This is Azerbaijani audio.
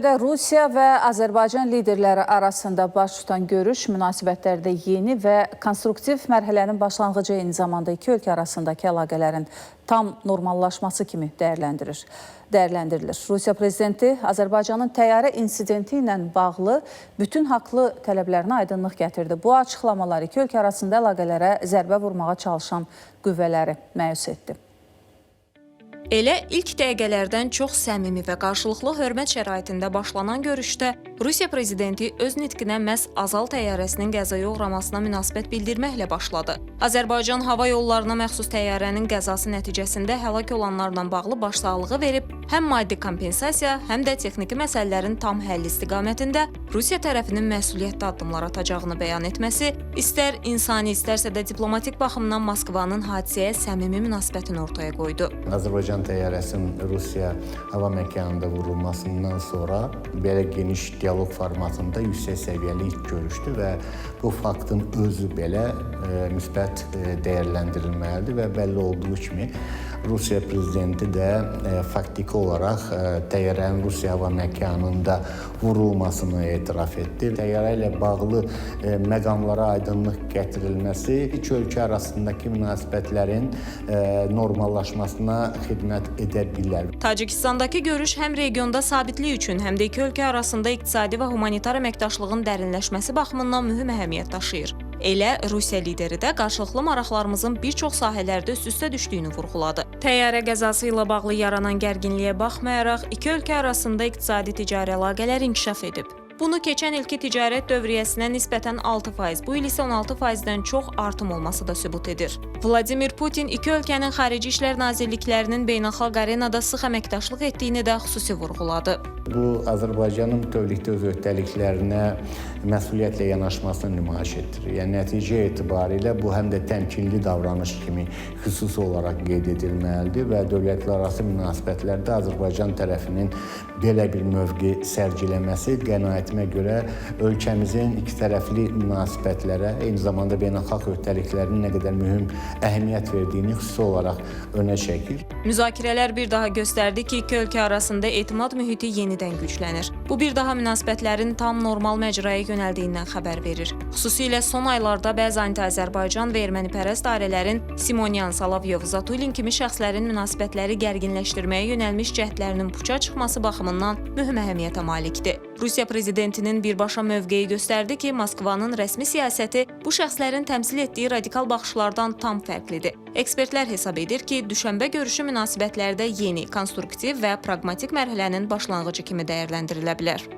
Rusiyada Rusiya və Azərbaycan liderləri arasında baş tutan görüş münasibətlərdə yeni və konstruktiv mərhələnin başlanğıcı, eyni zamanda iki ölkə arasındakı əlaqələrin tam normallaşması kimi dəyərləndirilir. Rusiya prezidenti Azərbaycanın təyyarə insidenti ilə bağlı bütün haqlı tələblərinə aydınlıq gətirdi. Bu açıqlamalar iki ölkə arasında əlaqələrə zərbə vurmağa çalışan qüvvələri məyus etdi. Elə ilk dəqiqələrdən çox səmimi və qarşılıqlı hörmət şəraitində başlanan görüşdə Rusiya prezidenti öz nitqinə məhz Azal təyyarəsinin qəzaya uğramasına münasibət bildirməklə başladı. Azərbaycan hava yollarına məxsus təyyarənin qəzası nəticəsində həlak olanlarla bağlı başsağlığı verib, həm maddi kompensasiya, həm də texniki məsələlərin tam həlli istiqamətində Rusiya tərəfinin məsuliyyətli addımlar atacağını bəyan etməsi, istər insani, istərsə də diplomatik baxımdan Moskvanın hadisəyə səmimi münasibətini ortaya qoydu. Azərbaycan təyyarəsinin Rusiya hava məkanında vurulmasından sonra belə geniş dialoq formatında yüksək səviyyəli ilk görüşdü və bu faktın özü belə müsbət dəyərləndirilməlidir və bəlli olduğu kimi Rusiya prezidenti də faktiki olaraq təyyarənin Rusiya hava məkanında vurulmasını etiraf etdi. Təyyarə ilə bağlı məqamlara aydınlıq gətirilməsi iki ölkə arasındakı münasibətlərin normallaşmasına xidmət edə bilər. Tacikistandakı görüş həm regionda sabitlik üçün, həm də iki ölkə arasında iqtisadi və humanitar əməkdaşlığın dərinləşməsi baxımından mühüm əhəmiyyət daşıyır. Elə Rusiya lideri də qarşılıqlı maraqlarımızın bir çox sahələrdə üst-üstə düşdüyünü vurğuladı. Təyyarə qəzası ilə bağlı yaranan gərginliyə baxmayaraq, iki ölkə arasında iqtisadi-ticari əlaqələr inkişaf edib. Bunu keçən ilki ticarət dövriyyəsinə nisbətən 6%, bu il isə 16%-dən çox artım olması da sübut edir. Vladimir Putin iki ölkənin xarici işlər nazirliklərinin beynəlxalq arenada sıx əməkdaşlıq etdiyini də xüsusi vurğuladı. Bu, Azərbaycanın bütövlükdə öz öhdəliklərinə məsuliyyətlə yanaşmasını nümayiş etdirir. Yəni, nəticə etibarilə bu həm də təmkinli davranış kimi xüsusi olaraq qeyd edilməlidir və dövlətlərarası münasibətlərdə Azərbaycan tərəfinin belə bir mövqe sərgiləməsi qənaətimə görə ölkəmizin ikitərəfli münasibətlərə, eyni zamanda beynəlxalq öhdəliklərinin nə qədər mühüm əhəmiyyət verdiyini xüsusi olaraq önə çəkir. Müzakirələr bir daha göstərdi ki, iki ölkə arasında etimad mühiti yenidən güclənir. Bu bir daha münasibətlərin tam normal məcraya yönəldiyindən xəbər verir. Xüsusilə son aylarda bəzi anti-Azərbaycan və ermənipərəst dairələrin Simonyan, Salavyov, Zatulin kimi şəxslərin münasibətləri gərginləşdirməyə yönəlmiş cəhdlərinin puça çıxması baxımından mühüm əhəmiyyətə malikdir. Rusiya prezidentinin birbaşa mövqeyi göstərdi ki, Moskvanın rəsmi siyasəti bu şəxslərin təmsil etdiyi radikal baxışlardan tam fərqlidir. Ekspertlər hesab edir ki, düşənbə görüşü münasibətlərdə yeni, konstruktiv və praqmatik mərhələnin başlanğıcı kimi dəyərləndirilə bilər.